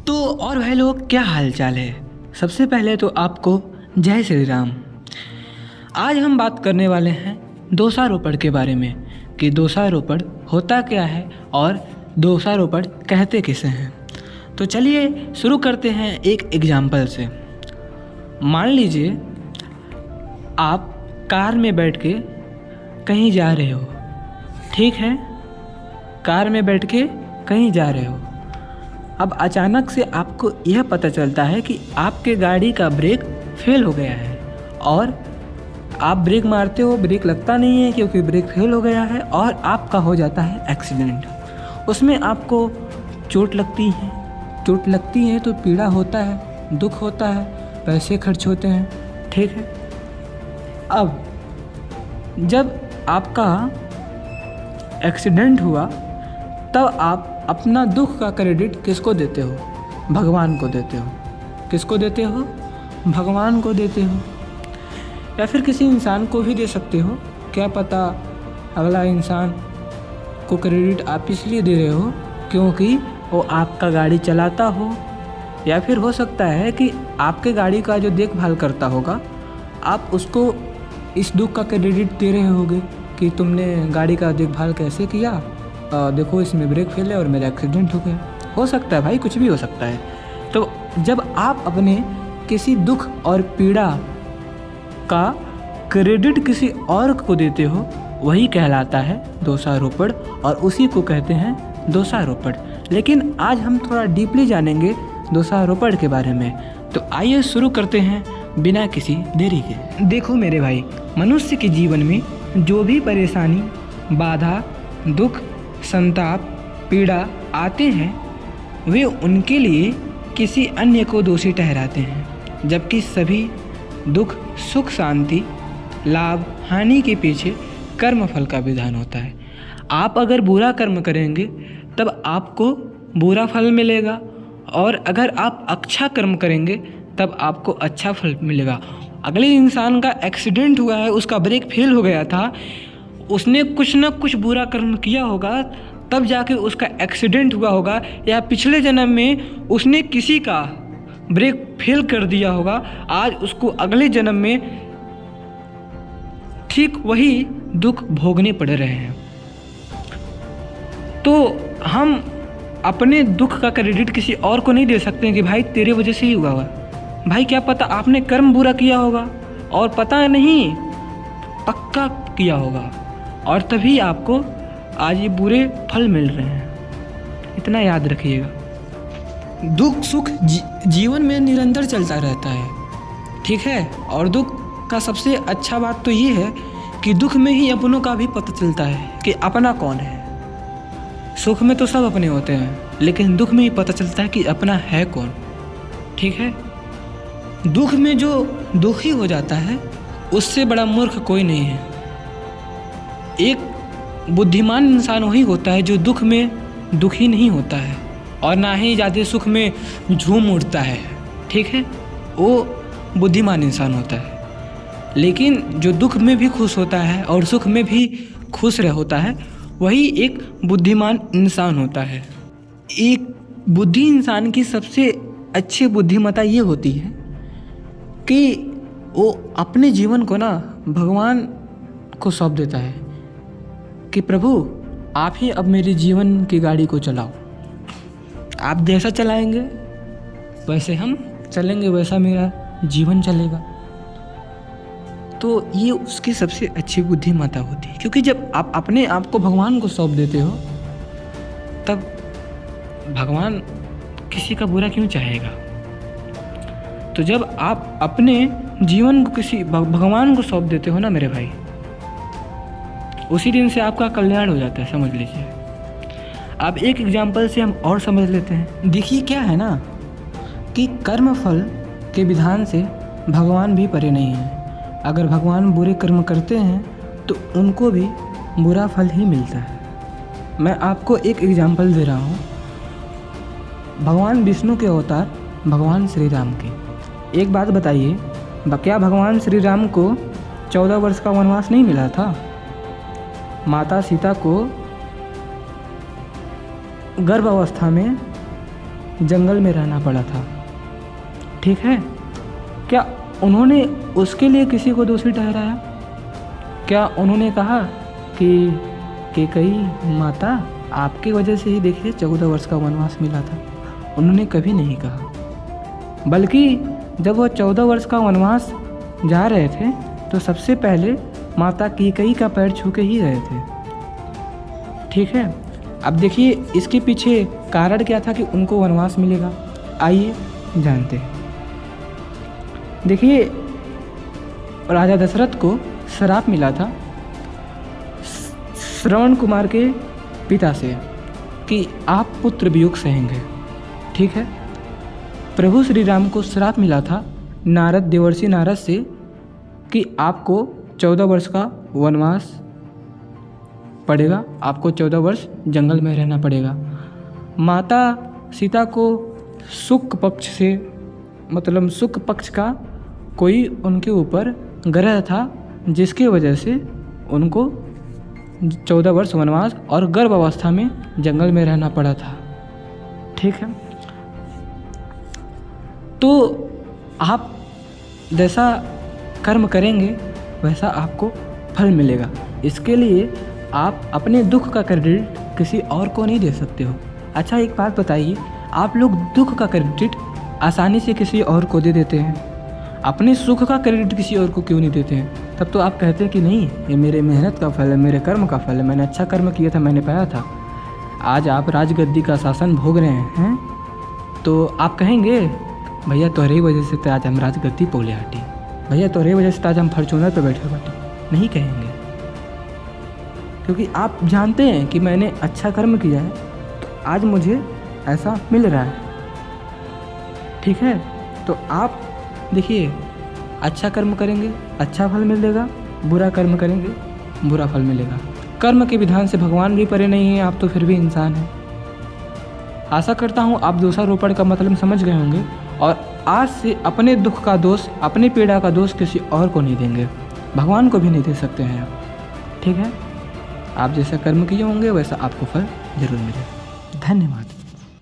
तो और भाई लोग, क्या हाल चाल है। सबसे पहले तो आपको जय श्री राम। आज हम बात करने वाले हैं दोषारोपण के बारे में कि दोषारोपण होता क्या है और दोषारोपण कहते किसे हैं। तो चलिए शुरू करते हैं एक एग्जाम्पल से। मान लीजिए आप कार में बैठ के कहीं जा रहे हो, ठीक है। कार में बैठ के कहीं जा रहे हो। अब अचानक से आपको यह पता चलता है कि आपके गाड़ी का ब्रेक फेल हो गया है और आप ब्रेक मारते हो, ब्रेक लगता नहीं है क्योंकि ब्रेक फेल हो गया है और आपका हो जाता है एक्सीडेंट। उसमें आपको चोट लगती है तो पीड़ा होता है, दुख होता है, पैसे खर्च होते हैं, ठीक है। अब जब आपका एक्सीडेंट हुआ तब आप अपना दुख का क्रेडिट किसको देते हो? भगवान को देते हो। किसको देते हो? भगवान को देते हो, या फिर किसी इंसान को भी दे सकते हो। क्या पता अगला इंसान को क्रेडिट आप इसलिए दे रहे हो क्योंकि वो आपका गाड़ी चलाता हो, या फिर हो सकता है कि आपके गाड़ी का जो देखभाल करता होगा आप उसको इस दुख का क्रेडिट दे रहे होगे कि तुमने गाड़ी का देखभाल कैसे किया, देखो इसमें ब्रेक फेल है और मेरा एक्सीडेंट हो गया। हो सकता है भाई, कुछ भी हो सकता है। तो जब आप अपने किसी दुख और पीड़ा का क्रेडिट किसी और को देते हो वही कहलाता है दोषारोपण, और उसी को कहते हैं दोषारोपण। लेकिन आज हम थोड़ा डीपली जानेंगे दोषारोपण के बारे में। तो आइए शुरू करते हैं बिना किसी देरी के। देखो मेरे भाई, मनुष्य के जीवन में जो भी परेशानी, बाधा, दुख, संताप, पीड़ा आते हैं वे उनके लिए किसी अन्य को दोषी ठहराते हैं, जबकि सभी दुख, सुख, शांति, लाभ, हानि के पीछे कर्मफल का विधान होता है। आप अगर बुरा कर्म करेंगे तब आपको बुरा फल मिलेगा, और अगर आप अच्छा कर्म करेंगे तब आपको अच्छा फल मिलेगा। अगले इंसान का एक्सीडेंट हुआ है, उसका ब्रेक फेल हो गया था, उसने कुछ ना कुछ बुरा कर्म किया होगा तब जाके उसका एक्सीडेंट हुआ होगा, या पिछले जन्म में उसने किसी का ब्रेक फेल कर दिया होगा, आज उसको अगले जन्म में ठीक वही दुख भोगने पड़ रहे हैं। तो हम अपने दुख का क्रेडिट किसी और को नहीं दे सकते हैं कि भाई तेरे वजह से ही हुआ हुआ। भाई क्या पता आपने कर्म बुरा किया होगा और पता नहीं पक्का किया होगा, और तभी आपको आज ये बुरे फल मिल रहे हैं। इतना याद रखिएगा। दुख सुख जीवन में निरंतर चलता रहता है, ठीक है। और दुख का सबसे अच्छा बात तो ये है कि दुख में ही अपनों का भी पता चलता है कि अपना कौन है। सुख में तो सब अपने होते हैं, लेकिन दुख में ही पता चलता है कि अपना है कौन, ठीक है। दुख में जो दुखी हो जाता है उससे बड़ा मूर्ख कोई नहीं है। एक बुद्धिमान इंसान वही होता है जो दुख में दुखी नहीं होता है और ना ही ज़्यादा सुख में झूम उठता है, ठीक है। वो बुद्धिमान इंसान होता है। लेकिन जो दुख में भी खुश होता है और सुख में भी खुश होता है, वही एक बुद्धिमान इंसान होता है। एक बुद्धि इंसान की सबसे अच्छी बुद्धिमत्ता ये होती है कि वो अपने जीवन को ना भगवान को सौंप देता है कि प्रभु आप ही अब मेरे जीवन की गाड़ी को चलाओ। आप जैसा चलाएंगे वैसे हम चलेंगे, वैसा मेरा जीवन चलेगा। तो ये उसकी सबसे अच्छी बुद्धिमत्ता होती है, क्योंकि जब आप अपने आप को भगवान को सौंप देते हो तब भगवान किसी का बुरा क्यों चाहेगा। तो जब आप अपने जीवन को किसी भगवान को सौंप देते हो ना मेरे भाई, उसी दिन से आपका कल्याण हो जाता है, समझ लीजिए। अब एक एग्जाम्पल से हम और समझ लेते हैं। देखिए क्या है ना कि कर्म फल के विधान से भगवान भी परे नहीं है। अगर भगवान बुरे कर्म करते हैं तो उनको भी बुरा फल ही मिलता है। मैं आपको एक एग्जाम्पल दे रहा हूँ। भगवान विष्णु के अवतार भगवान श्री राम के। एक बात बताइए, क्या भगवान श्री राम को 14 वर्ष का वनवास नहीं मिला था? माता सीता को गर्भ अवस्था में जंगल में रहना पड़ा था। ठीक है, क्या उन्होंने उसके लिए किसी को दोषी ठहराया? क्या उन्होंने कहा कि कई माता आपकी वजह से ही देखिए 14 वर्ष का वनवास मिला था? उन्होंने कभी नहीं कहा। बल्कि जब वो 14 वर्ष का वनवास जा रहे थे तो सबसे पहले माता कैकेयी का पैर छू के ही गए थे। ठीक है, अब देखिए इसके पीछे कारण क्या था कि उनको वनवास मिलेगा। आइए जानते हैं। देखिए, राजा दशरथ को श्राप मिला था श्रवण कुमार के पिता से कि आप पुत्र वियोग सहेंगे। ठीक है, प्रभु श्री राम को श्राप मिला था नारद, देवर्षि नारद से कि आपको 14 वर्ष का वनवास पड़ेगा, आपको 14 वर्ष जंगल में रहना पड़ेगा। माता सीता को शुक्ल पक्ष से, मतलब शुक्ल पक्ष का कोई उनके ऊपर ग्रह था, जिसकी वजह से उनको 14 वर्ष वनवास और गर्भ अवस्था में जंगल में रहना पड़ा था। ठीक है, तो आप जैसा कर्म करेंगे वैसा आपको फल मिलेगा। इसके लिए आप अपने दुख का क्रेडिट किसी और को नहीं दे सकते हो। अच्छा, एक बात बताइए, आप लोग दुख का क्रेडिट आसानी से किसी और को दे देते हैं, अपने सुख का क्रेडिट किसी और को क्यों नहीं देते हैं? तब तो आप कहते हैं कि नहीं, ये मेरे मेहनत का फल है, मेरे कर्म का फल है, मैंने अच्छा कर्म किया था, मैंने पाया था। आज आप राजगद्दी का शासन भोग रहे हैं तो आप कहेंगे भैया तोहरे वजह से तो आज हम राजगद्दी पोले हटी, भैया तोहरे वजह से तो आज हम फॉर्च्यूनर पे बैठे बैठे। नहीं कहेंगे, क्योंकि आप जानते हैं कि मैंने अच्छा कर्म किया है तो आज मुझे ऐसा मिल रहा है। ठीक है, तो आप देखिए, अच्छा कर्म करेंगे अच्छा फल मिलेगा, बुरा कर्म करेंगे बुरा फल मिलेगा। कर्म के विधान से भगवान भी परे नहीं है, आप तो फिर भी इंसान हैं। आशा करता हूँ आप दोषारोपण का मतलब समझ गए होंगे और आज से अपने दुख का दोष, अपनी पीड़ा का दोष किसी और को नहीं देंगे, भगवान को भी नहीं दे सकते हैं आप। ठीक है, आप जैसा कर्म किए होंगे वैसा आपको फल जरूर मिलेगा। धन्यवाद।